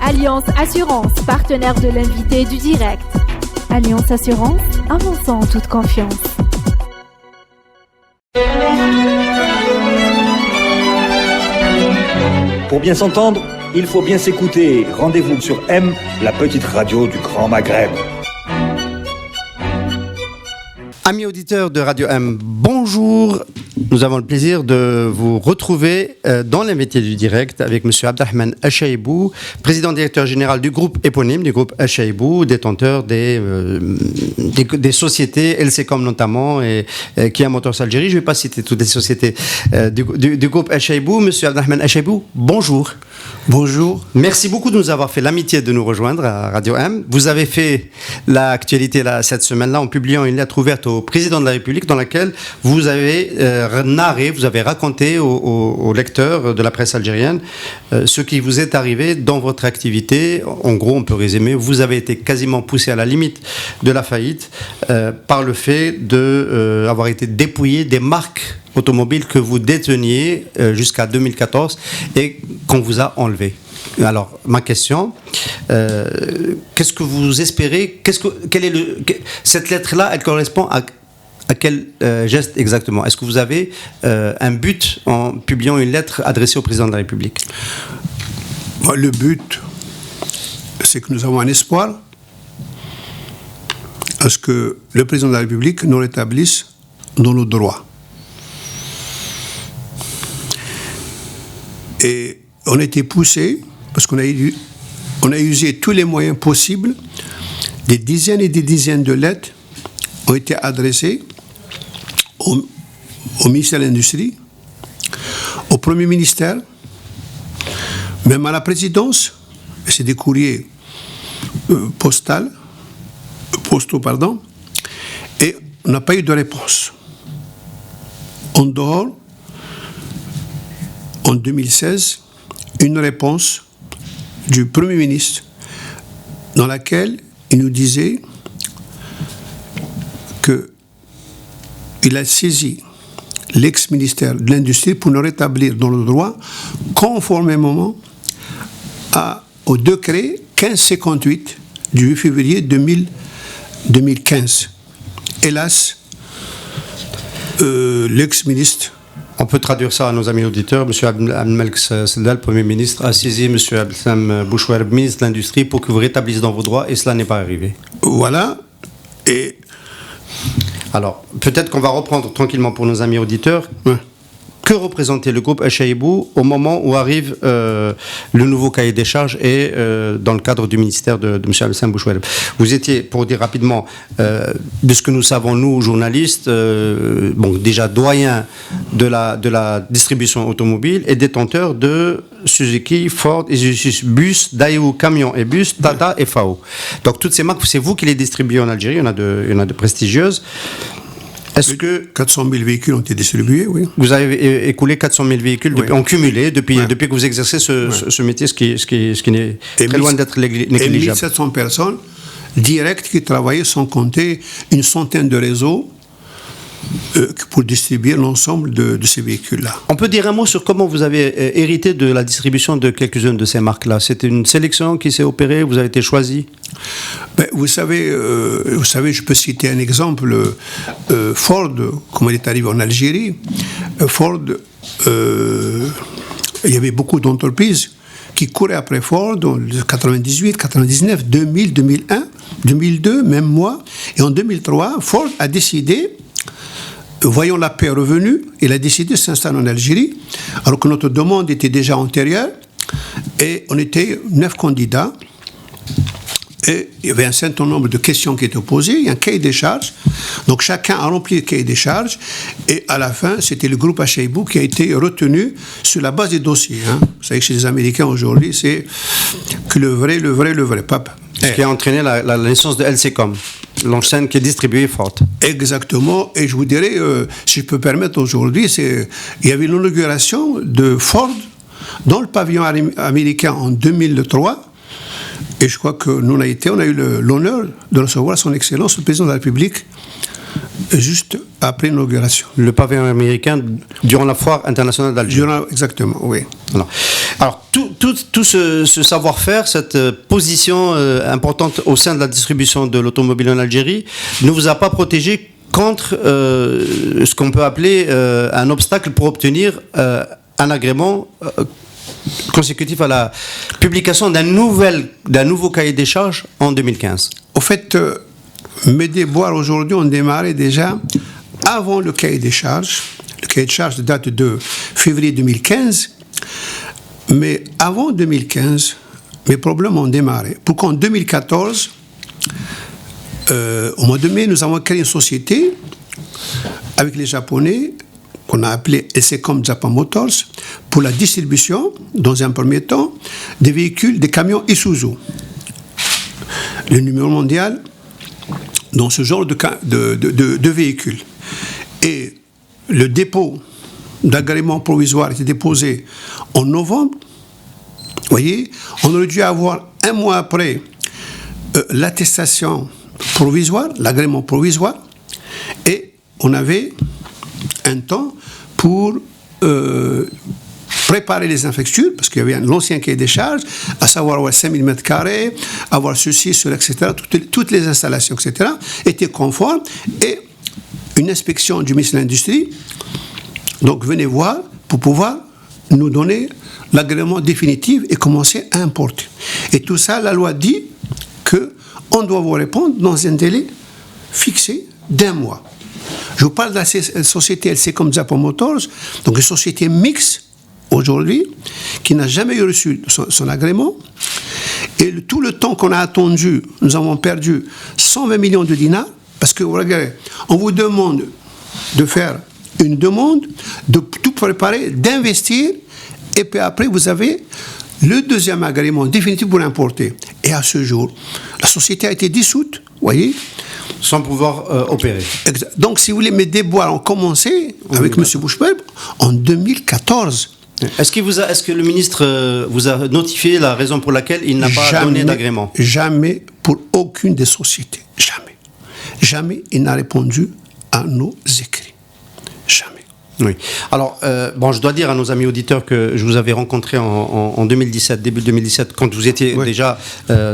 Alliance Assurance, partenaire de l'invité du direct. Alliance Assurance, avançons en toute confiance. Pour bien s'entendre, il faut bien s'écouter. Rendez-vous sur M, la petite radio du Grand Maghreb. Amis auditeurs de Radio M, bonjour. Nous avons le plaisir de vous retrouver dans l'invité du direct avec M. Abdelrahman Achaïbou, président directeur général du groupe éponyme, du groupe Achaïbou, détenteur des sociétés, LCCOM notamment, et Kia Motors Algérie. Je ne vais pas citer toutes les sociétés du groupe Achaïbou. M. Abdelrahman Achaïbou, bonjour. Bonjour. Merci beaucoup de nous avoir fait l'amitié de nous rejoindre à Radio M. Vous avez fait l'actualité cette semaine-là en publiant une lettre ouverte au président de la République dans laquelle vous avez narré, vous avez raconté aux lecteurs de la presse algérienne ce qui vous est arrivé dans votre activité. En gros, on peut résumer, vous avez été quasiment poussé à la limite de la faillite par le fait d'avoir été dépouillé des marques automobiles que vous déteniez jusqu'à 2014 et qu'on vous a enlevé. Alors, ma question, qu'est-ce que vous espérez, cette lettre-là, elle correspond à quel geste exactement? Est-ce que vous avez un but en publiant une lettre adressée au président de la République? Le but, c'est que nous avons un espoir à ce que le président de la République nous rétablisse dans nos droits. Et on a été poussé, parce qu'on a usé tous les moyens possibles, des dizaines et des dizaines de lettres ont été adressées au ministère de l'Industrie, au Premier ministère, même à la présidence. C'est des courriers postaux, et on n'a pas eu de réponse. En dehors, en 2016, une réponse du Premier ministre dans laquelle il nous disait qu'il a saisi l'ex-ministère de l'Industrie pour nous rétablir dans le droit conformément au décret 1558 du 8 février 2015. Hélas, l'ex-ministre... On peut traduire ça à nos amis auditeurs. M. Abdelmalek Seldal, Premier ministre, a saisi M. Abdeslam Bouchouer, ministre de l'Industrie, pour que vous rétablissiez dans vos droits, et cela n'est pas arrivé. Voilà. Et alors, peut-être qu'on va reprendre tranquillement pour nos amis auditeurs. Ouais. Que représentait le groupe Achaïbou au moment où arrive le nouveau cahier des charges et dans le cadre du ministère de M. Abdeslam Bouchouer? Vous étiez, pour dire rapidement, de ce que nous savons, nous, journalistes, déjà doyen de la distribution automobile et détenteur de Suzuki, Ford, Isuzu Bus, Daewoo Camions et Bus, Tata et FAO. Donc toutes ces marques, c'est vous qui les distribuez en Algérie, il y en a de prestigieuses. Est-ce que 400 000 véhicules ont été distribués, oui. Vous avez écoulé 400 000 véhicules en cumulé depuis que vous exercez ce métier, ce qui n'est très loin d'être négligeable. Et 1700 personnes directes qui travaillaient sans compter une centaine de réseaux pour distribuer l'ensemble de ces véhicules-là. On peut dire un mot sur comment vous avez hérité de la distribution de quelques-unes de ces marques-là. C'était une sélection qui s'est opérée, vous avez été choisi? Vous savez, je peux citer un exemple. Ford, comment il est arrivé en Algérie, Ford, il y avait beaucoup d'entreprises qui couraient après Ford en 98, 99, 2000, 2001, 2002, même moi. Et en 2003, Ford a décidé, voyant la paix revenue, il a décidé de s'installer en Algérie, alors que notre demande était déjà antérieure, et on était 9 candidats. Et il y avait un certain nombre de questions qui étaient posées, il y a un cahier des charges, donc chacun a rempli le cahier des charges, et à la fin, c'était le groupe Achaïbou qui a été retenu sur la base des dossiers. Vous savez que chez les Américains aujourd'hui, c'est que le vrai, papa. Ce qui a entraîné la naissance de LCCOM, l'enseigne qui est distribuée Ford. Exactement, et je vous dirais, si je peux permettre aujourd'hui, il y avait l'inauguration de Ford dans le pavillon américain en 2003, et je crois que nous, on a eu l'honneur de recevoir son Excellence, le Président de la République, juste après l'inauguration. Le pavillon américain durant la foire internationale d'Alger. Exactement, oui. Alors tout tout ce savoir-faire, cette position importante au sein de la distribution de l'automobile en Algérie ne vous a pas protégé contre ce qu'on peut appeler un obstacle pour obtenir un agrément consécutif à la publication d'un nouveau cahier des charges en 2015. Au fait, mes déboires aujourd'hui ont démarré déjà avant le cahier des charges. Le cahier de charges date de février 2015, mais avant 2015, mes problèmes ont démarré. Pour qu'en 2014, au mois de mai, nous avons créé une société avec les Japonais qu'on a appelée SECOM Japan Motors pour la distribution, dans un premier temps, des véhicules, des camions Isuzu. Le numéro mondial dans ce genre de véhicules. Et le dépôt d'agrément provisoire était déposé en novembre. Vous voyez, on aurait dû avoir un mois après l'attestation provisoire, l'agrément provisoire, et on avait un temps pour préparer les infrastructures, parce qu'il y avait l'ancien cahier des charges, à savoir avoir 5000 m², avoir ceci, cela, etc. Toutes les installations, etc., étaient conformes, et une inspection du ministère de l'Industrie, donc venez voir, pour pouvoir nous donner l'agrément définitif et commencer à importer. Et tout ça, la loi dit qu'on doit vous répondre dans un délai fixé d'1 mois. Je vous parle de la société SECOM Japan Motors, donc une société mixte aujourd'hui, qui n'a jamais reçu son agrément. Et tout le temps qu'on a attendu, nous avons perdu 120 millions de dinars, parce que, regardez, on vous demande de faire une demande, de tout préparer, d'investir, et puis après, vous avez le deuxième agrément définitif pour l'importer. Et à ce jour, la société a été dissoute, vous voyez, sans pouvoir opérer. Donc, si vous voulez, mes déboires ont commencé avec M. Bouchweb en 2014. Est-ce que le ministre vous a notifié la raison pour laquelle il n'a pas donné d'agrément? Jamais, pour aucune des sociétés. Jamais. Jamais il n'a répondu à nos écrits. Jamais. Oui. Alors, je dois dire à nos amis auditeurs que je vous avais rencontré en 2017, début 2017, quand vous étiez déjà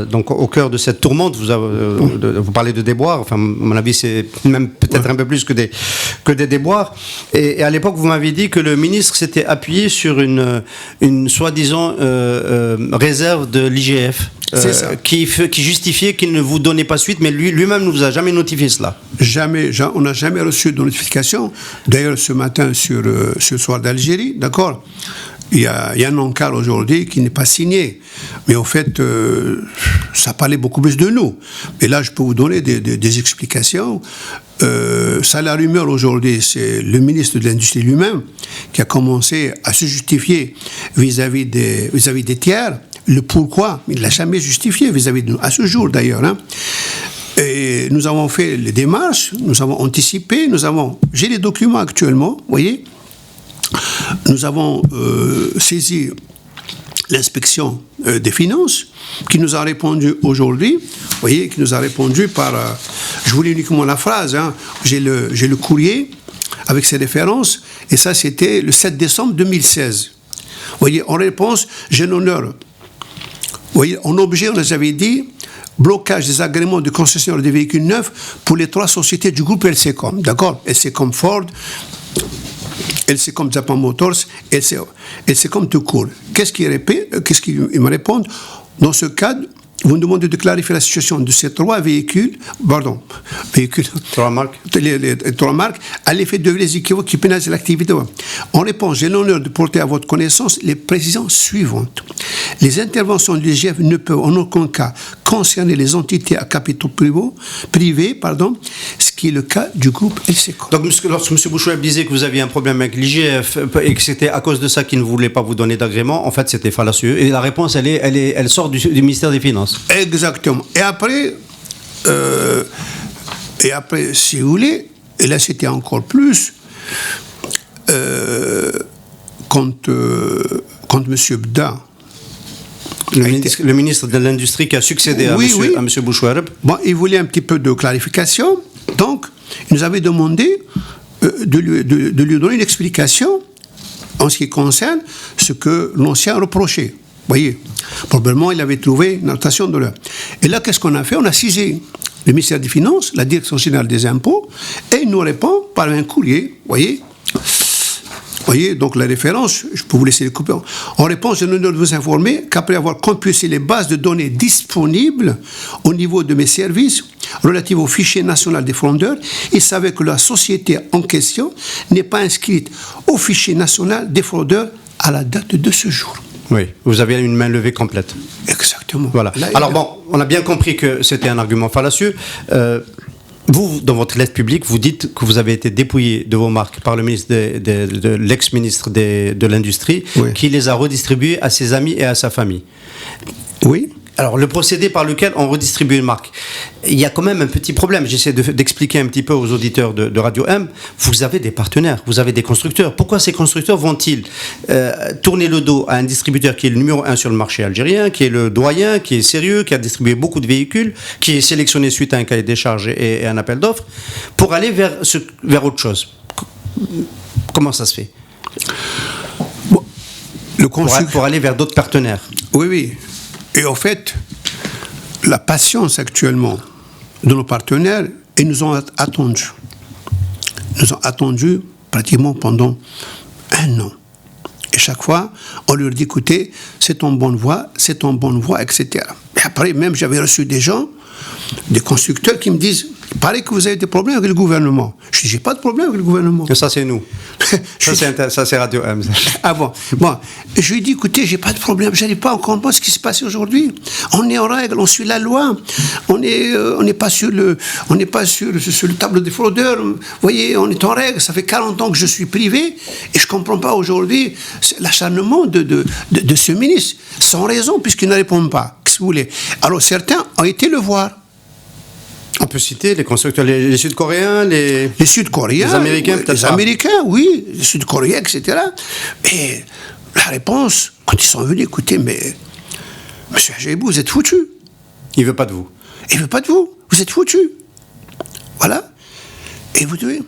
donc au cœur de cette tourmente. Vous parlez de déboires. Enfin, à mon avis, c'est même peut-être un peu plus que des déboires. Et à l'époque, vous m'aviez dit que le ministre s'était appuyé sur une soi-disant réserve de l'IGF. Qui justifiait qu'il ne vous donnait pas suite, mais lui-même ne vous a jamais notifié cela. Jamais, on n'a jamais reçu de notification. D'ailleurs, ce matin, sur Soir d'Algérie, d'accord, il y a un encart aujourd'hui qui n'est pas signé. Mais en fait, ça parlait beaucoup plus de nous. Mais là, je peux vous donner des explications. Ça, la rumeur aujourd'hui, c'est le ministre de l'Industrie lui-même qui a commencé à se justifier vis-à-vis des tiers. Le pourquoi, il ne l'a jamais justifié vis-à-vis de nous, à ce jour d'ailleurs. Et nous avons fait les démarches, nous avons anticipé, j'ai les documents actuellement, vous voyez. Nous avons saisi l'inspection des finances, qui nous a répondu aujourd'hui, vous voyez, qui nous a répondu par, je vous lis uniquement la phrase, j'ai le courrier avec ses références, et ça c'était le 7 décembre 2016. Vous voyez, en réponse, j'ai l'honneur. Vous voyez, en objet, on nous avait dit blocage des agréments de concessionnaire des véhicules neufs pour les 3 sociétés du groupe LCCOM. D'accord? LCCOM Ford, LCCOM Japan Motors, LCCOM tout court. Qu'est-ce qu'ils me répondent? Dans ce cadre, vous me demandez de clarifier la situation de ces 3 véhicules, 3 marques. Les 3 marques, à l'effet de les équivoques qui pénalisent l'activité. En réponse, j'ai l'honneur de porter à votre connaissance les précisions suivantes. Les interventions de l'IGF ne peuvent en aucun cas concerner les entités à capitaux privés, ce qui est le cas du groupe LCCOM. Donc, lorsque M. Bouchoueb disait que vous aviez un problème avec l'IGF et que c'était à cause de ça qu'il ne voulait pas vous donner d'agrément, en fait, c'était fallacieux. Et la réponse, elle sort du ministère des Finances. Exactement. Et après, si vous voulez, et là c'était encore plus, quand M. Bda, le ministre de l'Industrie qui a succédé à M. Bouchoueb. Bon, il voulait un petit peu de clarification, donc il nous avait demandé de lui donner une explication en ce qui concerne ce que l'ancien reprochait. Vous voyez, probablement, il avait trouvé une notation de l'heure. Et là, qu'est-ce qu'on a fait? On a saisi le ministère des Finances, la Direction générale des impôts, et il nous répond par un courrier, vous voyez, donc la référence, je peux vous laisser les couper. En réponse, je ne vous informer qu'après avoir compulsé les bases de données disponibles au niveau de mes services relatives au fichier national des fraudeurs, il savait que la société en question n'est pas inscrite au fichier national des fraudeurs à la date de ce jour. Oui, vous avez une main levée complète. Exactement. Voilà. Là, alors bon, on a bien compris que c'était un argument fallacieux. Vous, dans votre lettre publique, vous dites que vous avez été dépouillé de vos marques par le ministre de l'ex-ministre de l'Industrie, oui, qui les a redistribuées à ses amis et à sa famille. Oui. Alors, le procédé par lequel on redistribue une marque, il y a quand même un petit problème. J'essaie d'expliquer un petit peu aux auditeurs de Radio M. Vous avez des partenaires, vous avez des constructeurs. Pourquoi ces constructeurs vont-ils tourner le dos à un distributeur qui est le numéro 1 sur le marché algérien, qui est le doyen, qui est sérieux, qui a distribué beaucoup de véhicules, qui est sélectionné suite à un cahier des charges et un appel d'offres, pour aller vers autre chose? Comment ça se fait? Bon, pour aller vers d'autres partenaires. Oui, oui. Et en fait, la patience actuellement de nos partenaires, ils nous ont attendus. Ils nous ont attendus pratiquement pendant 1 an. Et chaque fois, on leur dit, écoutez, c'est en bonne voie, etc. Et après, même, j'avais reçu des gens, des constructeurs qui me disent, il paraît que vous avez des problèmes avec le gouvernement. Je dis, j'ai pas de problème avec le gouvernement. Ça, c'est nous. Ça, c'est Radio M. Ah bon. Je lui ai dit, écoutez, j'ai pas de problème, j'arrive pas à comprendre ce qui s'est passé aujourd'hui. On est en règle, on suit la loi, on n'est pas sur le tableau des fraudeurs. Vous voyez, on est en règle, ça fait 40 ans que je suis privé, et je comprends pas aujourd'hui l'acharnement de ce ministre, sans raison, puisqu'il ne répond pas. Qu'est-ce que vous voulez? Alors certains ont été le voir. On peut citer les constructeurs, les Sud-Coréens, les Sud-Coréens, les Américains, peut-être les pas. Américains, oui, les Sud-Coréens, etc. Et la réponse, quand ils sont venus, écoutez, mais monsieur Agébou, vous êtes foutu. Il veut pas de vous. Il veut pas de vous. Vous êtes foutu. Voilà. Et vous devez.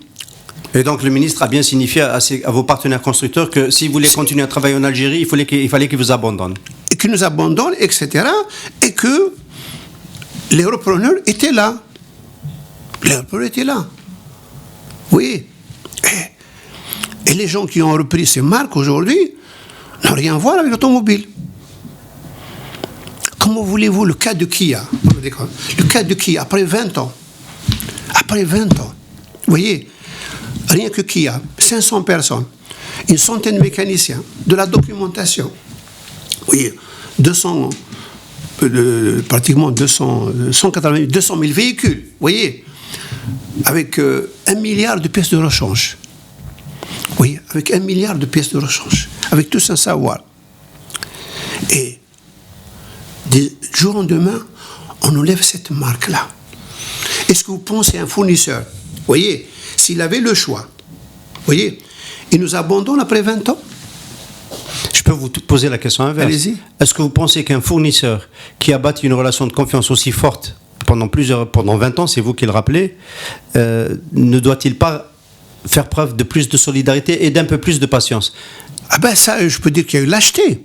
Et donc le ministre a bien signifié à vos partenaires constructeurs que s'ils voulaient continuer à travailler en Algérie, il fallait qu'ils vous abandonnent. Et qu'ils nous abandonnent, etc. Et que les repreneurs étaient là. Les repreneurs étaient là. Oui. Et les gens qui ont repris ces marques aujourd'hui n'ont rien à voir avec l'automobile. Comment voulez-vous le cas de Kia? Le cas de Kia, après 20 ans. Après 20 ans. Vous voyez, rien que Kia, 500 personnes, une centaine de mécaniciens, de la documentation. Vous voyez, pratiquement 200 000 véhicules, vous voyez, avec 1 milliard de pièces de rechange. Vous voyez, avec 1 milliard de pièces de rechange, avec tout un savoir. Et du jour au lendemain, on enlève cette marque-là. Est-ce que vous pensez à un fournisseur, vous voyez, s'il avait le choix, vous voyez, il nous abandonne après 20 ans? Je peux vous poser la question inverse. Allez-y. Est-ce que vous pensez qu'un fournisseur qui a bâti une relation de confiance aussi forte pendant 20 ans, c'est vous qui le rappelez, ne doit-il pas faire preuve de plus de solidarité et d'un peu plus de patience? Ah ben ça, je peux dire qu'il y a eu lâcheté.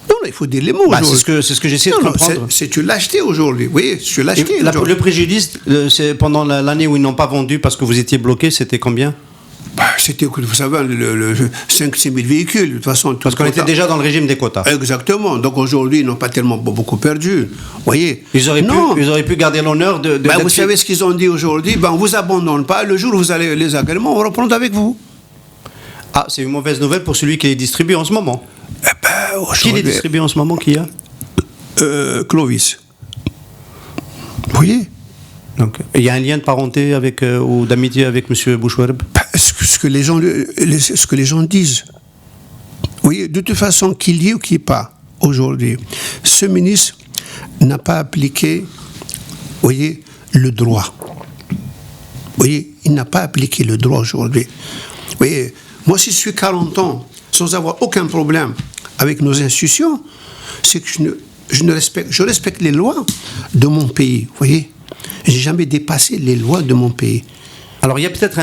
Non, il faut dire les mots aujourd'hui. C'est ce que j'essaie de comprendre. C'est une lâcheté aujourd'hui. Vous voyez, c'est une lâcheté. Le préjudice, c'est pendant l'année où ils n'ont pas vendu parce que vous étiez bloqué, c'était combien? C'était, vous savez, 5-6 000 véhicules, de toute façon. Parce qu'on était déjà dans le régime des quotas. Exactement. Donc aujourd'hui, ils n'ont pas tellement beaucoup perdu. Vous voyez. Ils auraient pu garder l'honneur de vous savez ce qu'ils ont dit aujourd'hui? On ne vous abandonne pas. Le jour où vous allez les agréments, on va reprendre avec vous. Ah, c'est une mauvaise nouvelle pour celui qui les distribue en ce moment. Qui les distribue en ce moment, qui a Clovis. Vous voyez? Donc, il y a un lien de parenté ou d'amitié avec M. Bouchouerb? Ce que les gens disent. Vous voyez, de toute façon, qu'il y ait ou qu'il n'y ait pas, aujourd'hui, ce ministre n'a pas appliqué, vous voyez, le droit. Vous voyez, il n'a pas appliqué le droit aujourd'hui. Vous voyez, moi, si je suis 40 ans sans avoir aucun problème avec nos institutions, c'est que je respecte les lois de mon pays, vous voyez. Je n'ai jamais dépassé les lois de mon pays. Alors, il y a peut-être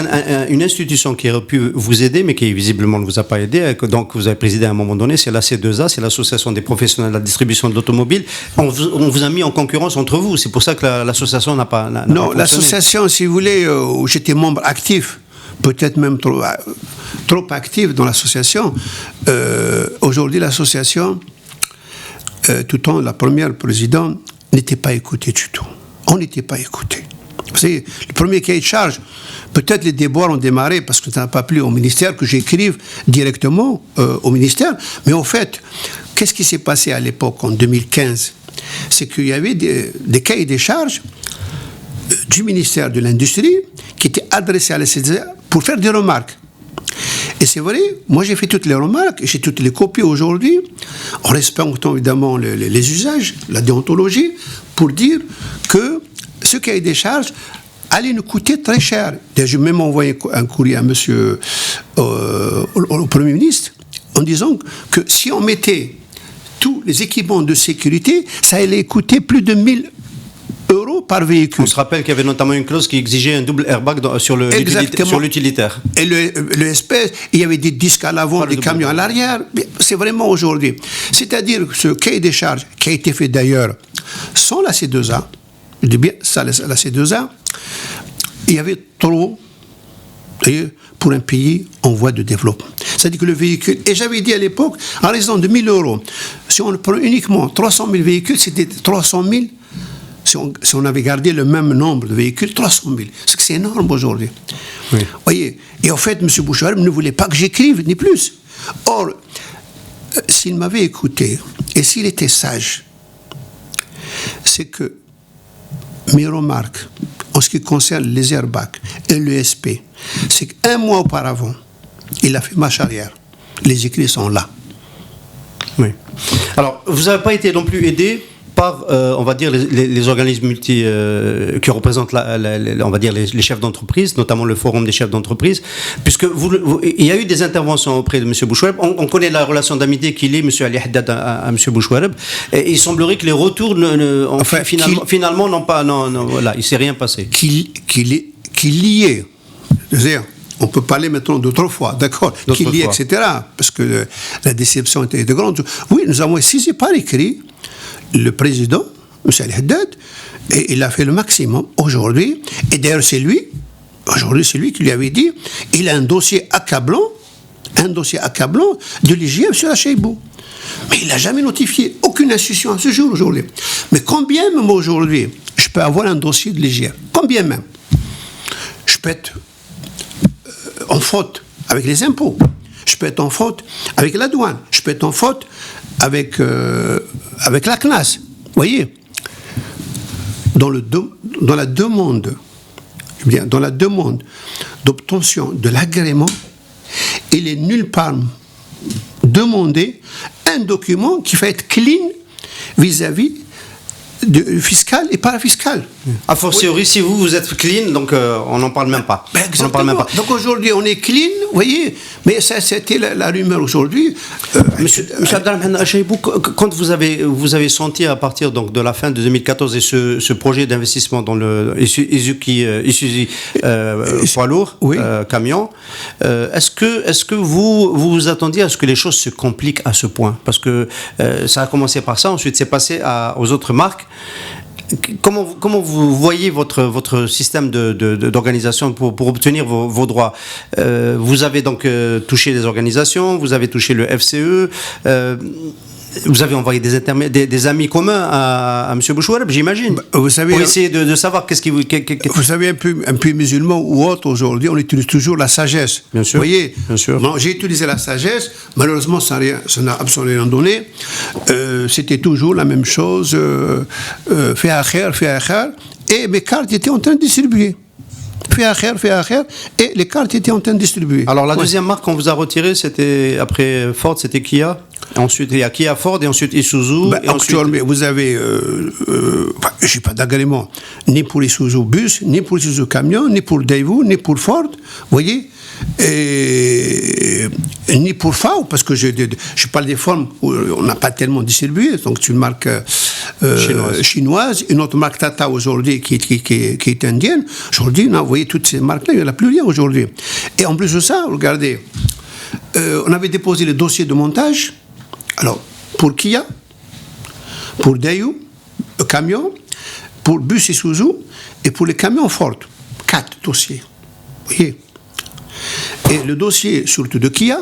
une institution qui aurait pu vous aider, mais qui visiblement ne vous a pas aidé, donc vous avez présidé à un moment donné, c'est la C2A, c'est l'Association des professionnels de la distribution de l'automobile. On vous a mis en concurrence entre vous, c'est pour ça que l'association n'a pas fonctionné. Non, l'association, si vous voulez, où j'étais membre actif, peut-être même trop actif dans l'association. Aujourd'hui, l'association, tout le temps, la première présidente n'était pas écoutée du tout. On n'était pas écoutés. Vous savez, le premier cahier de charge, peut-être les déboires ont démarré parce que ça n'a pas plu au ministère que j'écrive directement au ministère. Mais en fait, qu'est-ce qui s'est passé à l'époque, en 2015 ? C'est qu'il y avait des cahiers de charges du ministère de l'Industrie qui étaient adressés à la C2A pour faire des remarques. Et c'est vrai, moi j'ai fait toutes les remarques, j'ai toutes les copies aujourd'hui, en respectant évidemment les usages, la déontologie, pour dire que ce cahier des charges allait nous coûter très cher. J'ai même envoyé un courrier à monsieur, au Premier ministre, en disant que si on mettait tous les équipements de sécurité, ça allait coûter plus de 1000 euros par véhicule. On se rappelle qu'il y avait notamment une clause qui exigeait un double airbag sur l'utilitaire. Et le SPS, il y avait des disques à l'avant, des camions à l'arrière. C'est vraiment aujourd'hui. C'est-à-dire que ce cahier des charges, qui a été fait d'ailleurs sans la C2A, je dis bien ça, la C2A, il y avait trop pour un pays en voie de développement. C'est-à-dire que le véhicule, et j'avais dit à l'époque, en raison de 1000 euros, si on prend uniquement 300 000 véhicules, c'était 300 000. Si on avait gardé le même nombre de véhicules, 300 000. C'est énorme aujourd'hui. Oui. Voyez. Et en fait, M. Bouchouareb ne voulait pas que j'écrive, ni plus. Or, s'il m'avait écouté, et s'il était sage, c'est que mes remarques, en ce qui concerne les airbags et l'ESP, c'est qu'un mois auparavant, il a fait marche arrière. Les écrits sont là. Oui. Alors, vous n'avez pas été non plus aidé par, on va dire, les organismes qui représentent, on va dire, les chefs d'entreprise, notamment le Forum des chefs d'entreprise, puisque il y a eu des interventions auprès de M. Bouchouareb. On connaît la relation d'amitié qu'il lie, M. Ali Haddad, à M. Bouchouareb, et il semblerait que les retours finalement n'ont pas, voilà, il ne s'est rien passé. Qu'il liait, c'est-à-dire, on peut parler maintenant d'autrefois, d'accord, qu'il liait, etc., parce que la déception était grande. Oui, nous avons saisi par écrit le président, M. Ali Haddad, et il a fait le maximum aujourd'hui. Et d'ailleurs, c'est lui qui lui avait dit, il a un dossier accablant de l'IGF sur la Cheibou. Mais il n'a jamais notifié aucune institution à ce jour aujourd'hui. Mais combien même aujourd'hui, je peux avoir un dossier de l'IGF? Combien même? Je peux être en faute avec les impôts. Je peux être en faute avec la douane. Je peux être en faute avec la CNAS. Vous voyez, dans la demande d'obtention de l'agrément, il est nulle part demandé un document qui fait être clean vis-à-vis de fiscal et parafiscal. A fortiori, si vous êtes clean, donc on n'en parle même pas. Exactement. On en parle même pas. Donc aujourd'hui, on est clean, vous voyez, mais ça, c'était la rumeur aujourd'hui. Monsieur Abdelrahman Achaïbou, quand vous avez senti à partir donc, de la fin de 2014 et ce projet d'investissement dans le Isuzu poids lourd, oui. Camion, est-ce que vous attendiez à ce que les choses se compliquent à ce point? Parce que ça a commencé par ça, ensuite c'est passé aux autres marques. Comment vous voyez votre système d'organisation pour obtenir vos droits? Vous avez donc touché les organisations, vous avez touché le FCE, vous avez envoyé des amis communs à M. Bouchouareb, j'imagine, vous savez, pour essayer de savoir qu'est-ce qui vous... Vous savez, un peu musulman ou autre, aujourd'hui, on utilise toujours la sagesse. Bien sûr. Vous voyez, bien sûr. Bon, j'ai utilisé la sagesse, malheureusement, ça n'a absolument rien donné. C'était toujours la même chose, fait akher, et mes cartes étaient en train de distribuer. Fait akher, et les cartes étaient en train de distribuer. Alors, la deuxième marque qu'on vous a retirée, c'était, après Ford, c'était Kia. Ensuite, il y a Kia Ford et ensuite Isuzu. Actuellement, vous avez, je n'ai pas d'agrément, ni pour Isuzu Bus, ni pour Isuzu Camion, ni pour Daewoo, ni pour Ford. Vous voyez, ni pour FAO, parce que je parle des formes où on n'a pas tellement distribué. Donc, c'est une marque chinoise, une autre marque Tata aujourd'hui qui est indienne. Aujourd'hui, vous voyez, toutes ces marques-là, il n'y en a plus rien aujourd'hui. Et en plus de ça, regardez, on avait déposé le dossier de montage, alors, pour Kia, pour Daewoo, camion, pour bus Isuzu et pour les camions Ford. 4 dossiers. Vous voyez. Et le dossier, surtout de Kia,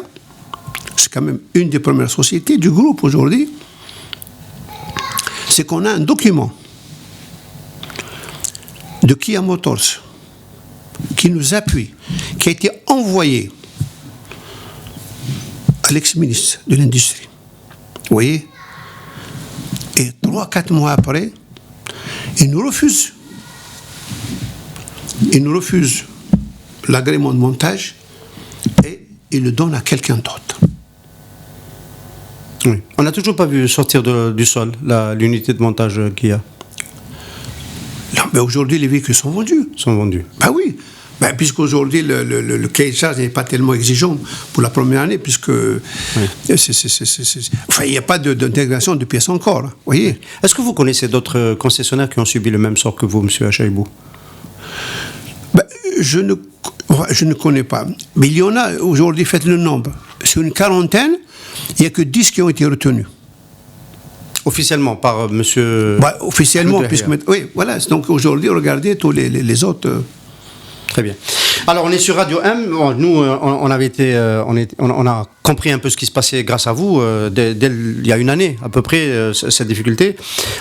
c'est quand même une des premières sociétés du groupe aujourd'hui, c'est qu'on a un document de Kia Motors qui nous appuie, qui a été envoyé à l'ex-ministre de l'Industrie. Vous voyez. Et 3-4 mois après, il nous refuse l'agrément de montage et il le donne à quelqu'un d'autre. Oui. On n'a toujours pas vu sortir du sol l'unité de montage Kia. Non, mais aujourd'hui, les véhicules sont vendus. Ben oui. Ben, puisqu'aujourd'hui, le cahier de charge n'est pas tellement exigeant pour la première année, puisque il n'y a pas d'intégration de pièces encore. Voyez. Est-ce que vous connaissez d'autres concessionnaires qui ont subi le même sort que vous, M. Achaïbou? Ben, je ne connais pas. Mais il y en a aujourd'hui, faites le nombre. Sur une quarantaine, il n'y a que 10 qui ont été retenus. Officiellement, par monsieur... Bah, officiellement, puisque... Oui, voilà. Donc aujourd'hui, regardez tous les autres... Très bien. Alors, on est sur Radio M. Nous, on avait été, on a compris un peu ce qui se passait grâce à vous il y a une année à peu près, cette difficulté.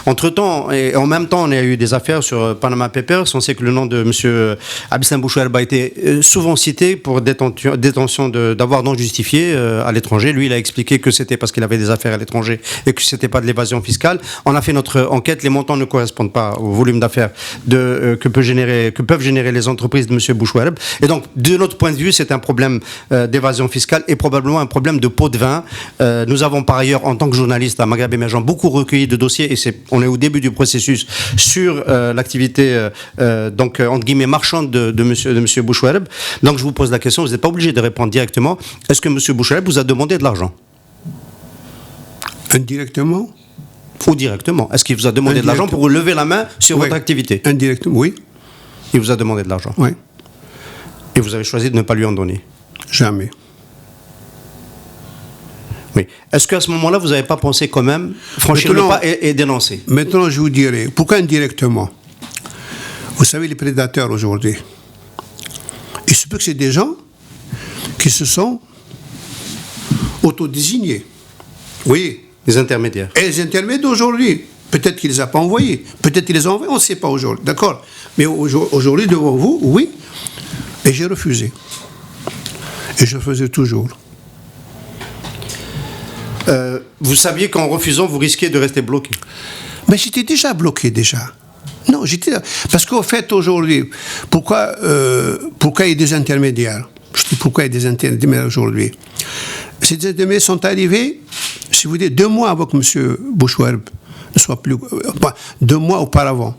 Entre-temps, et en même temps, on a eu des affaires sur Panama Papers. On sait que le nom de M. Abdeslam Bouchouerba a été souvent cité pour détention d'avoir non justifié à l'étranger. Lui, il a expliqué que c'était parce qu'il avait des affaires à l'étranger et que c'était pas de l'évasion fiscale. On a fait notre enquête. Les montants ne correspondent pas au volume d'affaires que peuvent générer les entreprises de M. Bouchouerba. Et donc, de notre point de vue, c'est un problème d'évasion fiscale et probablement un problème de pot de vin. Nous avons par ailleurs, en tant que journaliste à Maghreb Émergent, beaucoup recueilli de dossiers et on est au début du processus sur l'activité, donc entre guillemets marchande de monsieur Bouchouerba. Donc, je vous pose la question, vous n'êtes pas obligé de répondre directement. Est-ce que monsieur Bouchouerba vous a demandé de l'argent? Indirectement? Ou directement? Est-ce qu'il vous a demandé de l'argent pour lever la main sur votre activité? Indirectement, oui. Il vous a demandé de l'argent? Oui. Et vous avez choisi de ne pas lui en donner? Jamais. Oui. Est-ce qu'à ce moment-là, vous n'avez pas pensé quand même franchir le pas et dénoncer? Maintenant, je vous dirai, pourquoi indirectement? Vous savez, les prédateurs aujourd'hui, il se peut que c'est des gens qui se sont autodésignés. Oui. Des intermédiaires. Et les intermédiaires d'aujourd'hui, peut-être qu'ils ne les ont pas envoyés, peut-être qu'ils les ont envoyés, on ne sait pas aujourd'hui, d'accord? Mais aujourd'hui, devant vous, oui, et j'ai refusé. Et je faisais toujours. Vous saviez qu'en refusant, vous risquiez de rester bloqué? Mais j'étais déjà bloqué, déjà. Non, j'étais... Parce qu'au fait, aujourd'hui, pourquoi il y a des intermédiaires? Je dis pourquoi il y a des intermédiaires aujourd'hui? Ces intermédiaires sont arrivés, si vous dites, 2 mois avant que M. Bouchouerba ne soit plus... 2 mois auparavant,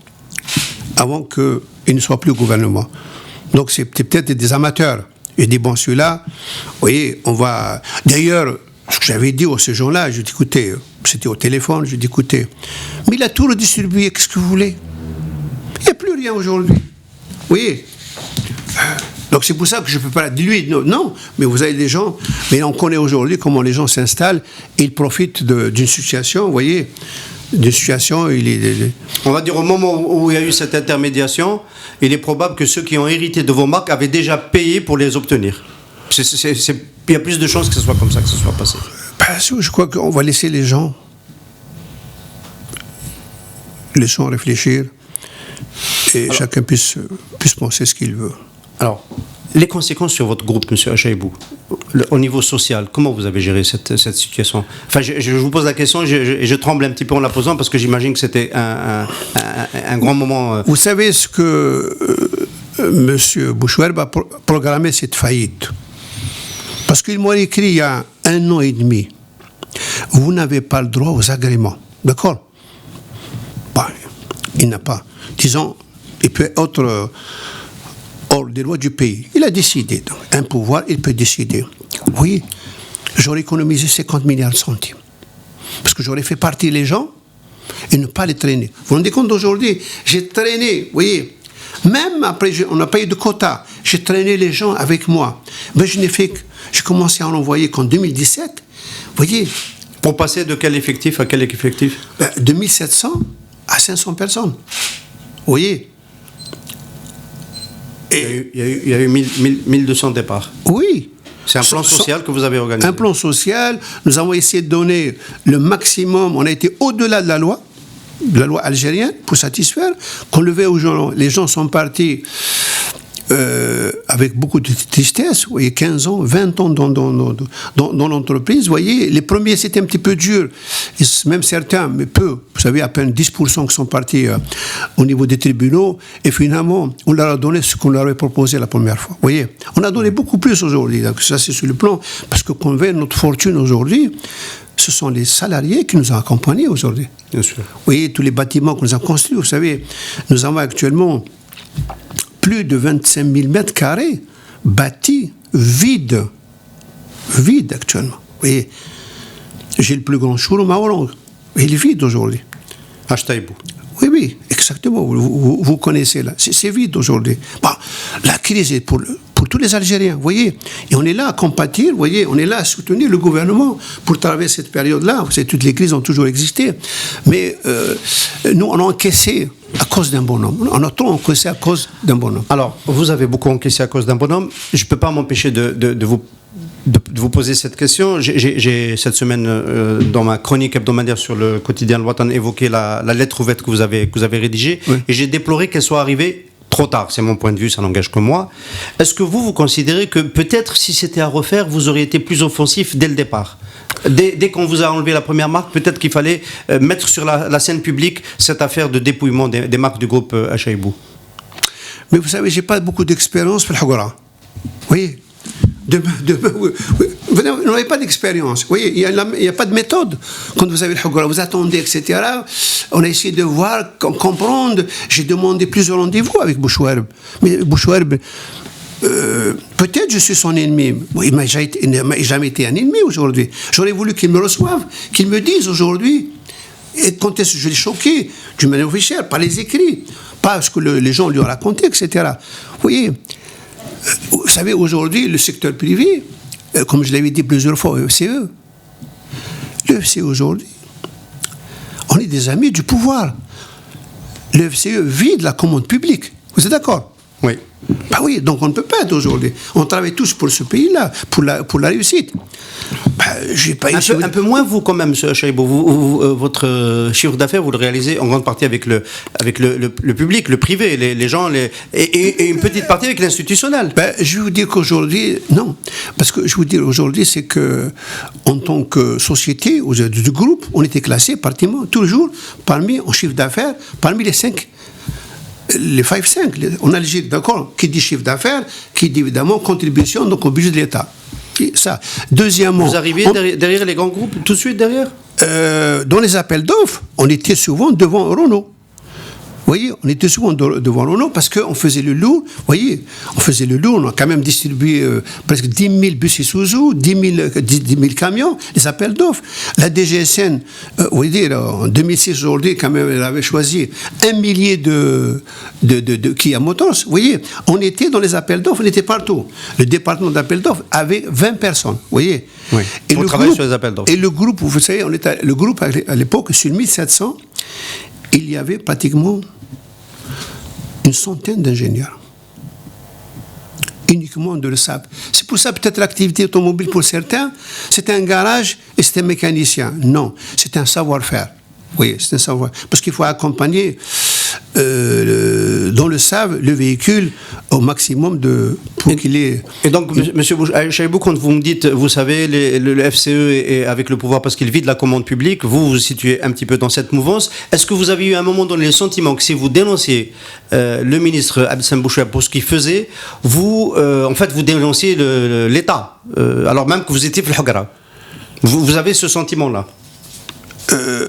avant qu'il ne soit plus au gouvernement. Donc, c'était peut-être des amateurs. Et des bon, celui-là, vous voyez, on va... D'ailleurs, ce que j'avais dit ces gens-là, je dis, écoutez, c'était au téléphone, je dis, écoutez, mais il a tout redistribué, qu'est-ce que vous voulez? Il n'y a plus rien aujourd'hui. Vous voyez? Donc c'est pour ça que je ne peux pas dire lui, non, mais vous avez des gens, mais on connaît aujourd'hui comment les gens s'installent, et ils profitent d'une situation, vous voyez, d'une situation, On va dire au moment où il y a eu cette intermédiation, il est probable que ceux qui ont hérité de vos marques avaient déjà payé pour les obtenir. Il y a plus de chances que ce soit comme ça, que ce soit passé. Je crois qu'on va laisser les gens réfléchir et chacun puisse penser ce qu'il veut. Alors, les conséquences sur votre groupe, M. Achaïbou, au niveau social, comment vous avez géré cette situation? Enfin, je vous pose la question et je tremble un petit peu en la posant parce que j'imagine que c'était un grand moment. Vous savez ce que M. Bouchouerba a programmé cette faillite? Parce qu'il m'a écrit il y a 1 an et demi, vous n'avez pas le droit aux agréments. D'accord? Il n'a pas. Disons, il peut être hors des lois du pays. Il a décidé. Donc, un pouvoir, il peut décider. Oui, j'aurais économisé 50 milliards de centimes. Parce que j'aurais fait partir les gens et ne pas les traîner. Vous vous rendez compte d'aujourd'hui, j'ai traîné, vous voyez, même après, on n'a pas eu de quota, j'ai traîné les gens avec moi. Mais je n'ai fait que, j'ai commencé à en envoyer qu'en 2017, vous voyez. Pour passer de quel effectif à quel effectif? De 1700 à 500 personnes. Vous voyez. Et il y a eu 1200 départs. Oui. C'est un plan social que vous avez organisé. Un plan social. Nous avons essayé de donner le maximum. On a été au-delà de la loi algérienne, pour satisfaire. Qu'on le veuille aux gens. Les gens sont partis avec beaucoup de tristesse. Vous voyez, 15 ans, 20 ans dans l'entreprise. Vous voyez, les premiers, c'était un petit peu dur. Et même certains, mais peu. Vous savez, à peine 10% qui sont partis au niveau des tribunaux. Et finalement, on leur a donné ce qu'on leur avait proposé la première fois. Vous voyez, on a donné beaucoup plus aujourd'hui. Donc ça, c'est sur le plan. Parce que qu'on veut notre fortune aujourd'hui, ce sont les salariés qui nous ont accompagnés aujourd'hui. Bien sûr. Vous voyez, tous les bâtiments que nous avons construits, vous savez, nous avons actuellement plus de 25 000 mètres carrés bâtis, vides actuellement. Vous voyez, j'ai le plus grand showroom à Orange. Il est vide aujourd'hui. À Ch'taïbou. Oui, exactement. Vous connaissez là. C'est vide aujourd'hui. Bon, la crise est pour tous les Algériens, vous voyez. Et on est là à compatir, vous voyez. On est là à soutenir le gouvernement pour traverser cette période-là. Vous savez, toutes les crises ont toujours existé. Mais nous, on a encaissé à cause d'un bonhomme. On a trop encaissé à cause d'un bonhomme. Alors, vous avez beaucoup encaissé à cause d'un bonhomme. Je ne peux pas m'empêcher de vous poser cette question. J'ai cette semaine, dans ma chronique hebdomadaire sur le quotidien Le Watan, évoqué la lettre ouverte que vous avez rédigée. Oui. Et j'ai déploré qu'elle soit arrivée trop tard. C'est mon point de vue, ça n'engage que moi. Est-ce que vous considérez que peut-être, si c'était à refaire, vous auriez été plus offensif dès le départ? Dès qu'on vous a enlevé la première marque, peut-être qu'il fallait mettre sur la scène publique cette affaire de dépouillement des marques du groupe Achaïbou. Mais vous savez, je n'ai pas beaucoup d'expérience pour le Hagora. Vous voyez, vous n'avez pas d'expérience. Vous voyez, il n'y a pas de méthode. Quand vous avez le Hagora, vous attendez, etc. On a essayé de voir, comprendre. J'ai demandé plusieurs rendez-vous avec Bouchouarb. Mais Bouchouarb, peut-être je suis son ennemi. Il n'a jamais été un ennemi aujourd'hui. J'aurais voulu qu'il me reçoive, qu'il me dise aujourd'hui. Et quand est-ce que je l'ai choqué, d'une manière officielle, par les écrits, pas ce que les gens lui ont raconté, etc. Vous voyez, vous savez, aujourd'hui, le secteur privé, comme je l'avais dit plusieurs fois au FCE, le FCE aujourd'hui, on est des amis du pouvoir. Le FCE vit de la commande publique. Vous êtes d'accord? Oui. Bah oui, donc on ne peut pas être aujourd'hui. On travaille tous pour ce pays-là, pour la réussite. Bah, j'ai pas un peu moins vous quand même, M. Achaïbou. Votre chiffre d'affaires, vous le réalisez en grande partie avec le public, le privé, les gens, et une petite partie avec l'institutionnel. Bah, je vais vous dire qu'aujourd'hui, non. Parce que je vais vous dire aujourd'hui, c'est que en tant que société, du groupe, on était classé pratiquement toujours en chiffre d'affaires, parmi les 5. Les 5 en Algérie, d'accord, qui dit chiffre d'affaires, qui dit évidemment contribution donc au budget de l'État. Et ça. Deuxièmement, vous arrivez derrière les grands groupes, tout de suite derrière? Dans les appels d'offres, on était souvent devant Renault. Vous voyez, on était souvent devant Renault parce qu'on faisait le lourd. Vous voyez, on a quand même distribué presque 10 000 bus Isuzu, 10 000 camions, les appels d'offres. La DGSN, vous voyez, en 2006, aujourd'hui, quand même, elle avait choisi 1 millier de Kia Motors. Vous voyez, on était dans les appels d'offres, on était partout. Le département d'appels d'offres avait 20 personnes. Vous voyez. Oui, et pour travailler sur les appels d'offres. Et le groupe, vous savez, le groupe à l'époque, sur 1700, il y avait pratiquement une centaine d'ingénieurs. Uniquement de le SAP. C'est pour ça peut-être l'activité automobile pour certains, c'est un garage et c'est un mécanicien. Non, c'est un savoir-faire. Oui, c'est un savoir. Parce qu'il faut accompagner dans le SAV le véhicule au maximum pour qu'il ait... Et donc, M. Achaïbou, quand vous me dites, vous savez, le FCE est avec le pouvoir parce qu'il vide la commande publique, vous vous situez un petit peu dans cette mouvance. Est-ce que vous avez eu à un moment donné le sentiment que si vous dénonciez le ministre Abdeslam Bouchouarb pour ce qu'il faisait, vous dénonciez l'État, alors même que vous étiez le Hagara? Vous avez ce sentiment-là? Je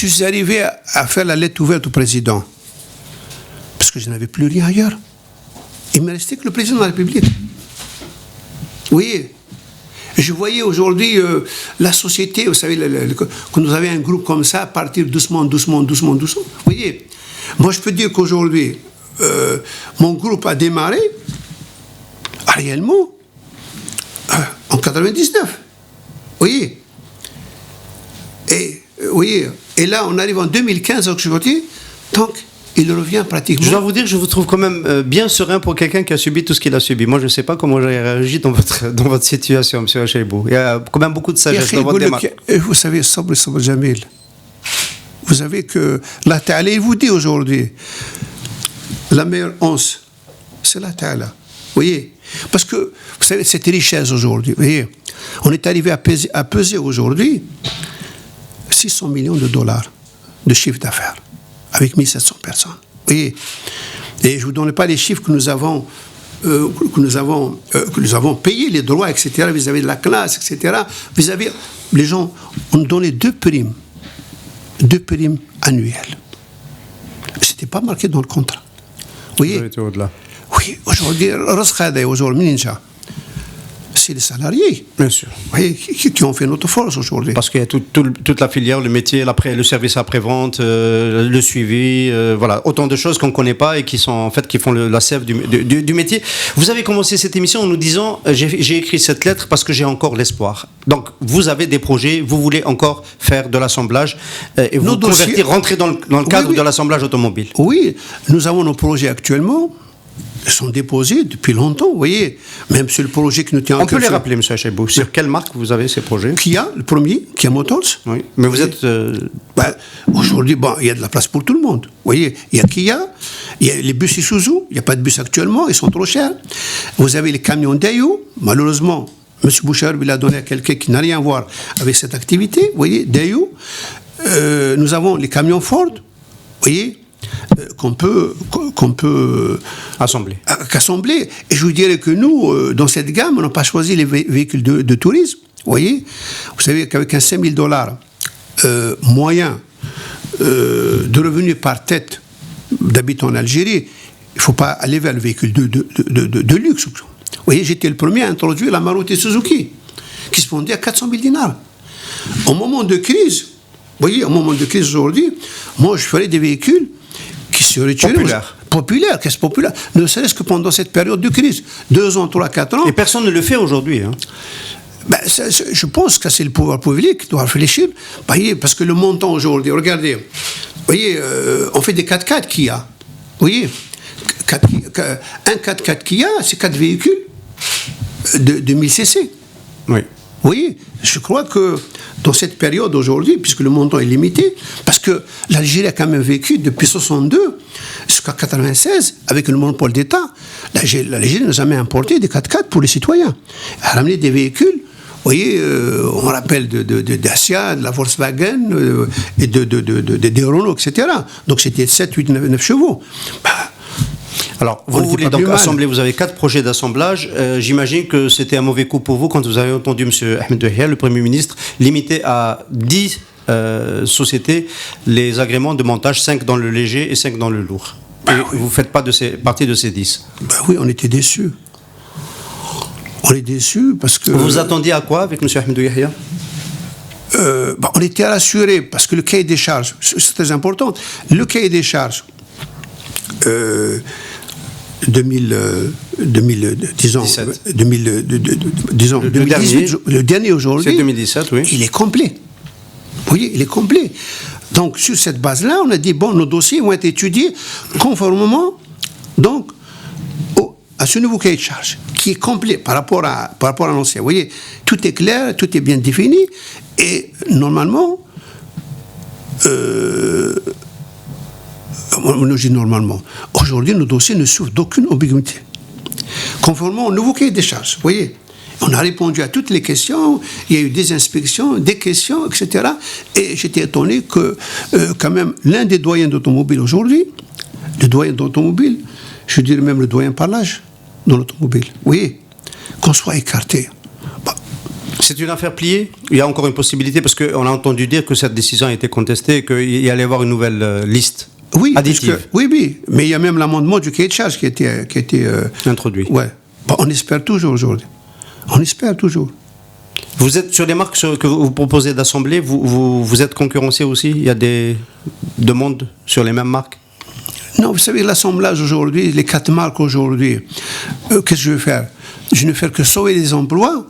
suis arrivé à faire la lettre ouverte au président parce que je n'avais plus rien ailleurs. Il ne me restait que le président de la République. Vous voyez, je voyais aujourd'hui la société, vous savez, quand vous avez un groupe comme ça, partir doucement. Vous voyez, moi je peux dire qu'aujourd'hui, mon groupe a démarré réellement en 99. Vous voyez. Et là, on arrive en 2015 aujourd'hui, donc il revient pratiquement. Je dois vous dire que je vous trouve quand même bien serein pour quelqu'un qui a subi tout ce qu'il a subi. Moi, je ne sais pas comment j'aurais réagi dans votre situation, M. Hachaibou. Il y a quand même beaucoup de sagesse dans votre démarche. Vous savez, Sabr Jamil, vous savez que Allah Ta'ala, il vous dit aujourd'hui, la meilleure once, c'est Allah Ta'ala. Vous voyez, parce que, vous savez, cette richesse aujourd'hui, vous voyez, on est arrivé à peser aujourd'hui 600 millions de dollars de chiffre d'affaires, avec 1700 personnes. Vous voyez, et je ne vous donne pas les chiffres que nous avons payé, les droits, etc., vis-à-vis de la classe, etc., vis-à-vis, les gens ont donné 2 primes annuelles. Ce n'était pas marqué dans le contrat. Vous voyez, au-delà. Oui, aujourd'hui, c'est les salariés. Bien sûr. Oui, qui ont fait notre force aujourd'hui. Parce qu'il y a toute la filière, le métier, le service après-vente, le suivi, voilà, autant de choses qu'on ne connaît pas et qui sont en fait qui font la sève du métier. Vous avez commencé cette émission en nous disant j'ai écrit cette lettre parce que j'ai encore l'espoir. Donc vous avez des projets, vous voulez encore faire de l'assemblage et vous convertir, rentrer dans le cadre de l'assemblage automobile. Oui, nous avons nos projets actuellement. Ils sont déposés depuis longtemps, vous voyez. Même sur le projet qui nous tient en cœur. On peut les rappeler, M. Hachaibou. Sur quelle marque vous avez ces projets? Kia, le premier, Kia Motors. Oui, mais vous êtes... Aujourd'hui, il y a de la place pour tout le monde. Vous voyez, il y a Kia, il y a les bus Isuzu, il n'y a pas de bus actuellement, ils sont trop chers. Vous avez les camions Daewoo, malheureusement, M. Bouchard l'a donné à quelqu'un qui n'a rien à voir avec cette activité, vous voyez, Daewoo. Nous avons les camions Ford, vous voyez, qu'on peut assembler. Et je vous dirais que nous, dans cette gamme, on n'a pas choisi les véhicules de tourisme. Vous voyez, vous savez qu'avec un $5,000 moyen de revenus par tête d'habitants en Algérie, il ne faut pas aller vers le véhicule de luxe. Vous voyez, j'étais le premier à introduire la Maruti Suzuki, qui se vendait à 400 000 dinars. Au moment de crise, vous voyez, au moment de crise aujourd'hui, moi, je ferais des véhicules qui seraient populaires, qu'est-ce populaire? Ne serait-ce que pendant cette période de crise. 2 ans, 3, 4 ans. Et personne ne le fait aujourd'hui. Hein. Je pense que c'est le pouvoir public qui doit réfléchir. Parce que le montant aujourd'hui, regardez, vous voyez, on fait des 4x4 Kia. Vous voyez, un 4x4 Kia, c'est 4 véhicules de 1000 cc. Oui. Vous voyez, je crois que dans cette période aujourd'hui, puisque le montant est limité, parce que l'Algérie a quand même vécu depuis 62 jusqu'à 96 avec le monopole d'État, l'Algérie n'a jamais importé des 4x4 pour les citoyens. Elle a ramené des véhicules, vous voyez, on rappelle de Dacia, de la Volkswagen et des Renault, etc. Donc c'était 7, 8, 9 chevaux. Alors, vous voulez donc assembler, vous avez 4 projets d'assemblage. J'imagine que c'était un mauvais coup pour vous quand vous avez entendu M. Ahmed Yahia, le Premier ministre, limiter à 10 sociétés les agréments de montage, 5 dans le léger et 5 dans le lourd. Vous ne faites pas partie de ces 10. Oui, on était déçus. On est déçus parce que... Vous vous attendiez à quoi avec M. Ahmed Yahia? On était rassurés parce que le cahier des charges, c'est très important. Le cahier des charges... 2018, le dernier aujourd'hui, c'est 2017, oui. Il est complet. Vous voyez, il est complet. Donc, sur cette base-là, on a dit, nos dossiers vont être étudiés conformément donc, à ce nouveau cahier de charge, qui est complet par rapport à l'ancien. Vous voyez, tout est clair, tout est bien défini, et normalement, aujourd'hui, nos dossiers ne souffrent d'aucune ambiguïté. Conformément au nouveau cahier des charges, vous voyez, on a répondu à toutes les questions, il y a eu des inspections, des questions, etc. Et j'étais étonné que, quand même, l'un des doyens d'automobile aujourd'hui, je dirais même le doyen par l'âge dans l'automobile, vous voyez, qu'on soit écarté. C'est une affaire pliée? Il y a encore une possibilité, parce qu'on a entendu dire que cette décision a été contestée et qu'il y allait y avoir une nouvelle liste. Oui, additive. Oui, mais il y a même l'amendement du cahier de charge qui a été Introduit. Ouais. Bon, on espère toujours aujourd'hui. On espère toujours. Vous êtes sur les marques que vous proposez d'assembler, vous êtes concurrencé aussi? Il y a des demandes sur les mêmes marques? Non, vous savez, l'assemblage aujourd'hui, les 4 marques aujourd'hui, qu'est-ce que je vais faire? Je ne vais faire que sauver les emplois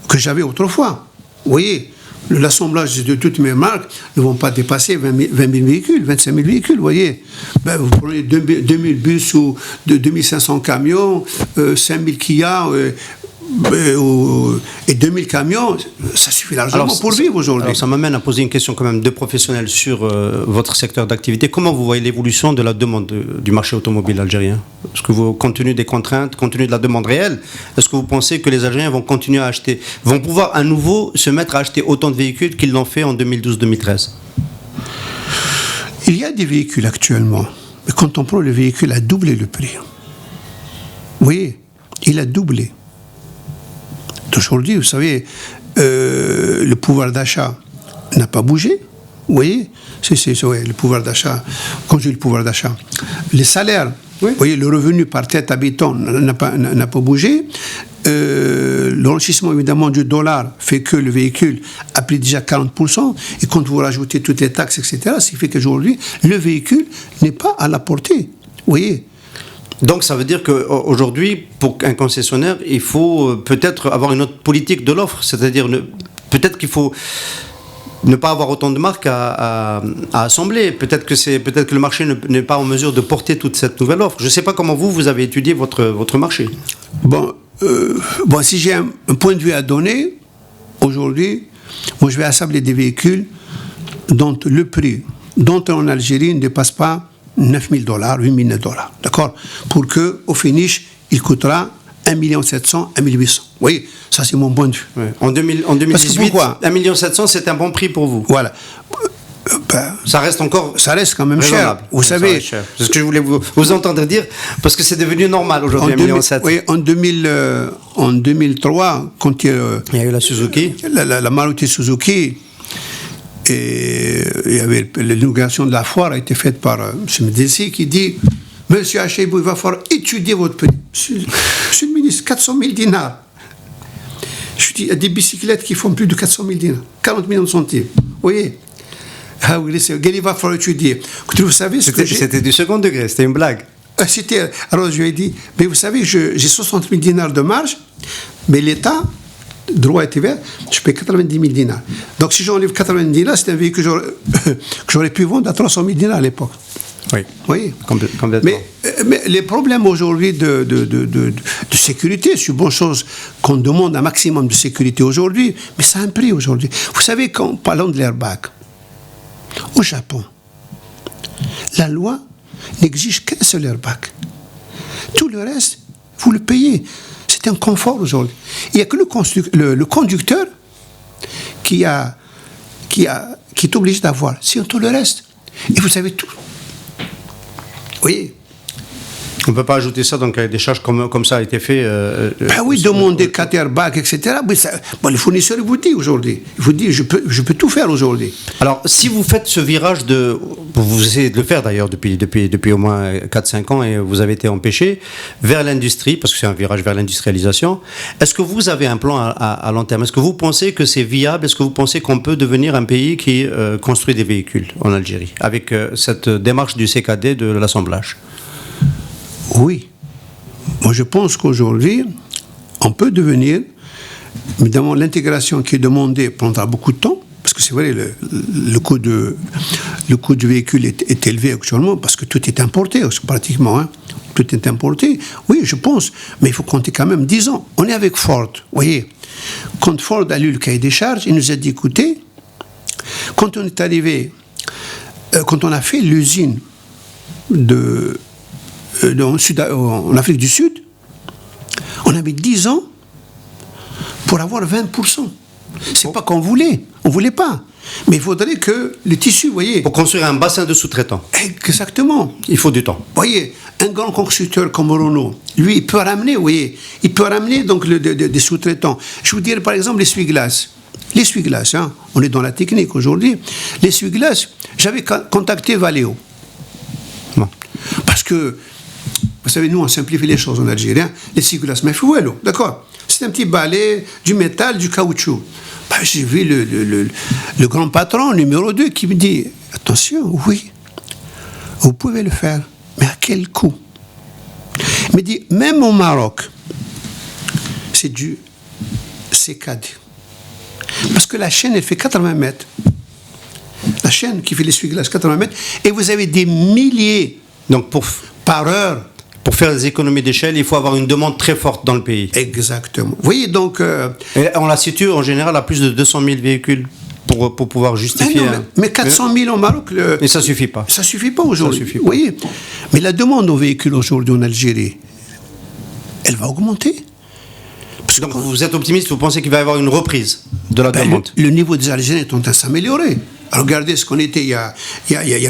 que j'avais autrefois. Vous voyez, l'assemblage de toutes mes marques ne vont pas dépasser 20 000 véhicules, 25 000 véhicules, vous voyez. Ben, vous prenez 2000 bus ou 2500 camions, 5000 Kia et 2000 camions, ça suffit largement pour vivre aujourd'hui. Alors ça m'amène à poser une question quand même de professionnel sur votre secteur d'activité. Comment vous voyez l'évolution de la demande du marché automobile algérien? Est-ce que vous, compte tenu des contraintes, compte tenu de la demande réelle, est-ce que vous pensez que les Algériens vont continuer à acheter, vont pouvoir à nouveau se mettre à acheter autant de véhicules qu'ils l'ont fait en 2012-2013? Il y a des véhicules actuellement, mais quand on prend le véhicule, a doublé le prix. Vous voyez, il a doublé. Aujourd'hui, vous savez, le pouvoir d'achat n'a pas bougé. Vous voyez, ouais, le pouvoir d'achat. Quand je dis le pouvoir d'achat, les salaires, oui. Vous voyez, le revenu par tête habitant n'a pas bougé. L'enrichissement évidemment du dollar fait que le véhicule a pris déjà 40%. Et quand vous rajoutez toutes les taxes, etc., ce qui fait qu'aujourd'hui, le véhicule n'est pas à la portée. Vous voyez. Donc ça veut dire qu'aujourd'hui, pour un concessionnaire, il faut peut-être avoir une autre politique de l'offre, c'est-à-dire peut-être qu'il faut ne pas avoir autant de marques à assembler. Peut-être que le marché n'est pas en mesure de porter toute cette nouvelle offre. Je ne sais pas comment vous avez étudié votre marché. Bon, si j'ai un point de vue à donner, aujourd'hui, moi je vais assembler des véhicules dont le prix d'entrée en Algérie ne dépasse pas $9 000, $8 000, d'accord? Pour qu'au finish, il coûtera 1 700 000, 1 800 000. Vous voyez, ça c'est mon point de vue. Ouais. En 2018, 1 700 000, c'est un bon prix pour vous. Voilà. Ça reste quand même cher. Vous savez, c'est ce que je voulais vous entendre dire, parce que c'est devenu normal aujourd'hui, 1,7 million. Oui, en 2003, quand il y a eu la Suzuki. La Maruti Suzuki, et il y avait l'inauguration de la foire a été faite par M. Medessi qui dit: Monsieur Hacheibou, il va falloir étudier votre prix. Monsieur le ministre, 400 000 dinars. Je dis, il y a des bicyclettes qui font plus de 400 000 dinars, 40 millions de centimes. Vous voyez? Ah oui, il va falloir étudier. Vous savez ce que c'était du second degré, c'était une blague. Alors je lui ai dit, mais vous savez, j'ai 60 000 dinars de marge, mais l'État, droit et TVA, je paie 90 000 dinars. Donc si j'enlève 90 dinars, c'est un véhicule que j'aurais pu vendre à 300 000 dinars à l'époque. Oui, oui. Complètement. Mais les problèmes aujourd'hui de sécurité, c'est une bonne chose qu'on demande un maximum de sécurité aujourd'hui, mais ça a un prix aujourd'hui. Vous savez, quand parlons de l'airbag, au Japon, la loi n'exige qu'un seul airbag. Tout le reste, vous le payez. C'est un confort aujourd'hui. Il n'y a que le conducteur qui est obligé d'avoir. Sinon, tout le reste. Et vous savez tout. Vous voyez. On ne peut pas ajouter ça dans le cahier des charges comme ça a été fait. Oui, demander 4 airbags, etc. Mais le fournisseur vous dit aujourd'hui. Il vous dit, je peux tout faire aujourd'hui. Alors, si vous faites ce virage vous essayez de le faire d'ailleurs depuis au moins 4-5 ans et vous avez été empêché, vers l'industrie, parce que c'est un virage vers l'industrialisation, est-ce que vous avez un plan à long terme? Est-ce que vous pensez que c'est viable? Est-ce que vous pensez qu'on peut devenir un pays qui construit des véhicules en Algérie, avec cette démarche du CKD de l'assemblage? Oui. Moi, je pense qu'aujourd'hui, on peut devenir, évidemment, l'intégration qui est demandée prendra beaucoup de temps, parce que c'est vrai, le coût du véhicule est élevé actuellement, parce que tout est importé, pratiquement. Tout est importé. Oui, je pense, mais il faut compter quand même 10 ans. On est avec Ford, vous voyez. Quand Ford a lu le cahier des charges, il nous a dit, écoutez, quand on est arrivé, quand on a fait l'usine en Afrique du Sud, on avait 10 ans pour avoir 20%. C'est pas qu'on voulait, on voulait pas. Mais il faudrait que le tissu, vous voyez... Pour construire un bassin de sous-traitants. Exactement. Il faut du temps. Vous voyez, un grand constructeur comme Renault, lui, il peut ramener, vous voyez, donc des sous-traitants. Je vous dirais par exemple l'essuie-glace. L'essuie-glace, on est dans la technique aujourd'hui. L'essuie-glace, j'avais contacté Valeo. que, vous savez, nous, on simplifie les choses en Algérie. Les cigulas, mais d'accord. C'est un petit balai, du métal, du caoutchouc. J'ai vu le grand patron, numéro 2, qui me dit, attention, oui, vous pouvez le faire, mais à quel coût? Il me dit, même au Maroc, c'est du CKD. Parce que la chaîne, elle fait 80 mètres. La chaîne qui fait l'essuie-glace, 80 mètres, et vous avez des milliers par heure. Pour faire des économies d'échelle, il faut avoir une demande très forte dans le pays. Exactement. Vous voyez, donc... Et on la situe en général à plus de 200 000 véhicules pour pouvoir justifier... Mais 400 000 au Maroc... Mais ça ne suffit pas. Ça ne suffit pas aujourd'hui. Vous voyez. Mais la demande aux véhicules aujourd'hui en Algérie, elle va augmenter. Parce que donc, vous êtes optimiste, vous pensez qu'il va y avoir une reprise de la demande? Le niveau des Algériens est en train de s'améliorer. Regardez ce qu'on était il y a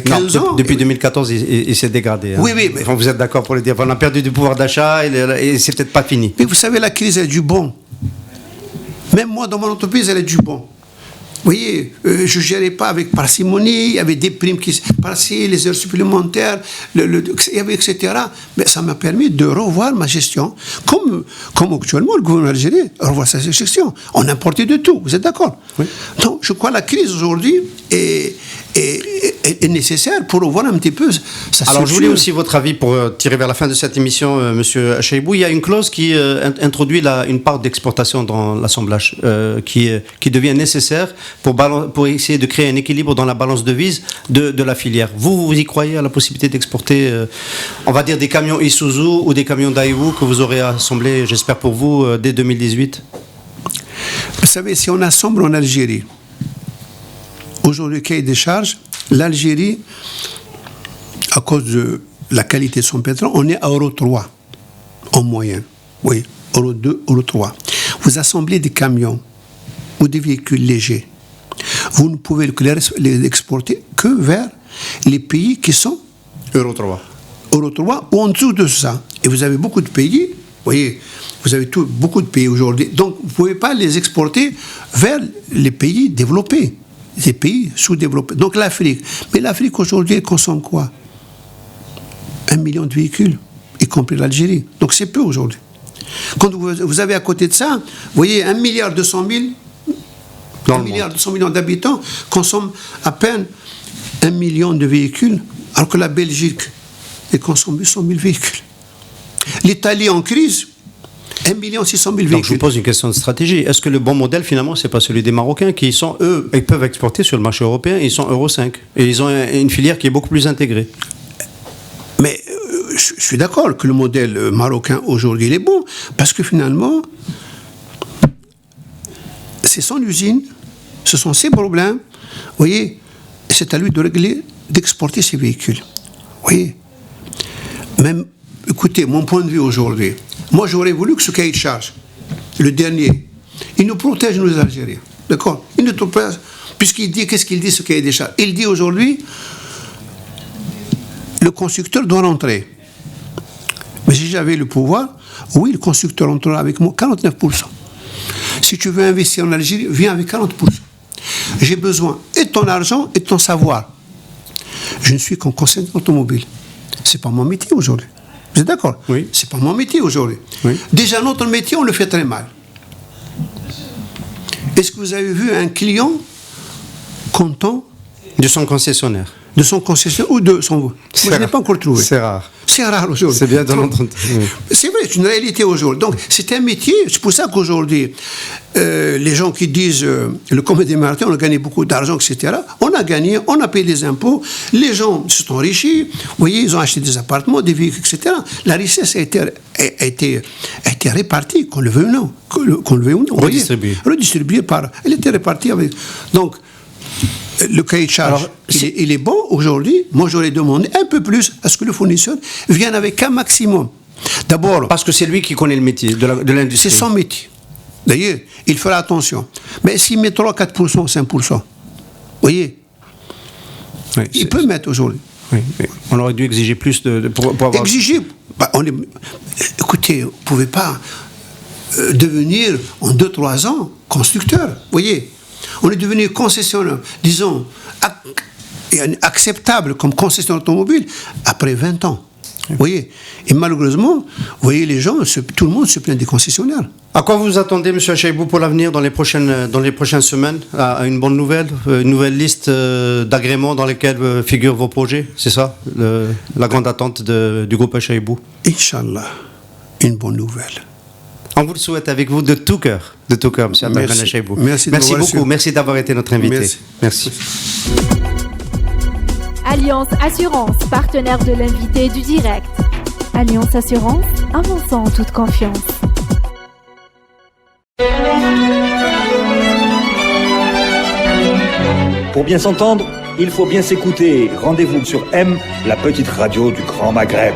15 ans. Depuis 2014, il s'est dégradé. Hein. Oui. Mais... Enfin, vous êtes d'accord pour le dire. On a perdu du pouvoir d'achat et c'est peut-être pas fini. Mais vous savez, la crise, elle est du bon. Même moi, dans mon entreprise, elle est du bon. Vous voyez, je ne gérais pas avec parcimonie, il y avait des primes qui passaient, les heures supplémentaires, etc. Mais ça m'a permis de revoir ma gestion, comme actuellement le gouvernement algérien revoit sa gestion. On importait de tout, vous êtes d'accord? Oui. Donc, je crois que la crise aujourd'hui est nécessaire pour revoir un petit peu sa structure. Alors, je voulais aussi votre avis pour tirer vers la fin de cette émission, Monsieur Chaibou. Il y a une clause qui introduit une part d'exportation dans l'assemblage qui devient nécessaire pour essayer de créer un équilibre dans la balance de devise de la filière. Vous y croyez à la possibilité d'exporter, on va dire, des camions Isuzu ou des camions Daewoo que vous aurez assemblés, j'espère pour vous, dès 2018? Vous savez, si on assemble en Algérie, aujourd'hui, cahier des charges, l'Algérie, à cause de la qualité de son pétrole, on est à Euro 3 en moyenne. Oui, Euro 2, Euro 3. Vous assemblez des camions ou des véhicules légers. Vous ne pouvez les exporter que vers les pays qui sont Euro 3. Euro 3 ou en dessous de ça. Et vous avez beaucoup de pays, vous voyez, vous avez beaucoup de pays aujourd'hui. Donc, vous ne pouvez pas les exporter vers les pays développés, les pays sous-développés. Donc, l'Afrique. Mais l'Afrique, aujourd'hui, elle consomme quoi? 1 million de véhicules, y compris l'Algérie. Donc, c'est peu aujourd'hui. Quand vous avez à côté de ça, vous voyez, 1,2 milliard 1 milliard 200 millions d'habitants consomment à peine 1 million de véhicules, alors que la Belgique, elle consomme 800 000 véhicules. L'Italie en crise, 1 600 000 véhicules. Donc je vous pose une question de stratégie. Est-ce que le bon modèle, finalement, c'est pas celui des Marocains qui sont, eux, ils peuvent exporter sur le marché européen, ils sont Euro 5. Et ils ont une filière qui est beaucoup plus intégrée. Mais je suis d'accord que le modèle marocain aujourd'hui, il est bon, parce que finalement, c'est son usine, ce sont ses problèmes, vous voyez, c'est à lui de régler, d'exporter ses véhicules. Vous voyez, même, écoutez, mon point de vue aujourd'hui, moi j'aurais voulu que ce cahier de charge, le dernier, il nous protège, nous les Algériens, d'accord? Il nous protège, puisqu'il dit, qu'est-ce qu'il dit ce cahier de charge? Il dit aujourd'hui, le constructeur doit rentrer. Mais si j'avais le pouvoir, oui, le constructeur rentrera avec moi 49%. Si tu veux investir en Algérie, viens avec 40%. J'ai besoin et de ton argent et de ton savoir. Je ne suis qu'un concessionnaire automobile. C'est pas mon métier aujourd'hui. Vous êtes d'accord? Oui. C'est pas mon métier aujourd'hui. Oui. Déjà, notre métier, on le fait très mal. Est-ce que vous avez vu un client content de son concessionnaire? De son concessionnaire ou de son... Moi, je n'ai pas encore trouvé. C'est rare. C'est rare aujourd'hui. C'est bien de l'entendre. C'est vrai, c'est une réalité aujourd'hui. Donc, c'est un métier. C'est pour ça qu'aujourd'hui, les gens qui disent le commun des martyrs, on a gagné beaucoup d'argent, etc. On a gagné, on a payé des impôts. Les gens se sont enrichis. Vous voyez, ils ont acheté des appartements, des véhicules, etc. La richesse a été répartie, qu'on le veuille ou non. Qu'on le veuille ou non. Redistribuée. Redistribuée par... Elle était répartie avec... Donc, le cahier de charge, alors, il est bon aujourd'hui. Moi, j'aurais demandé un peu plus à ce que le fournisseur vienne avec un maximum. D'abord... Parce que c'est lui qui connaît le métier de l'industrie. C'est son métier. D'ailleurs, il fera attention. Mais s'il met 3, 4%, 5%, vous voyez, oui, il peut mettre aujourd'hui. Oui, on aurait dû exiger plus pour avoir... Exiger écoutez, vous ne pouvez pas devenir en 2-3 ans constructeur, vous voyez. On est devenu concessionnaire, disons, acceptable comme concessionnaire automobile après 20 ans. Vous voyez. Et malheureusement, vous voyez, les gens, tout le monde se plaint des concessionnaires. À quoi vous attendez, M. Achaïbou, pour l'avenir, dans les prochaines semaines, à une bonne nouvelle, une nouvelle liste d'agréments dans lesquels figurent vos projets? C'est ça, la grande attente du groupe Achaïbou? Inch'Allah, une bonne nouvelle. On vous le souhaite avec vous de tout cœur, M. Abdelrahman Achaïbou. Merci beaucoup, merci d'avoir été notre invité. Merci. Alliance Assurance, partenaire de l'invité du direct. Alliance Assurance, avançant en toute confiance. Pour bien s'entendre, il faut bien s'écouter. Rendez-vous sur M, la petite radio du Grand Maghreb.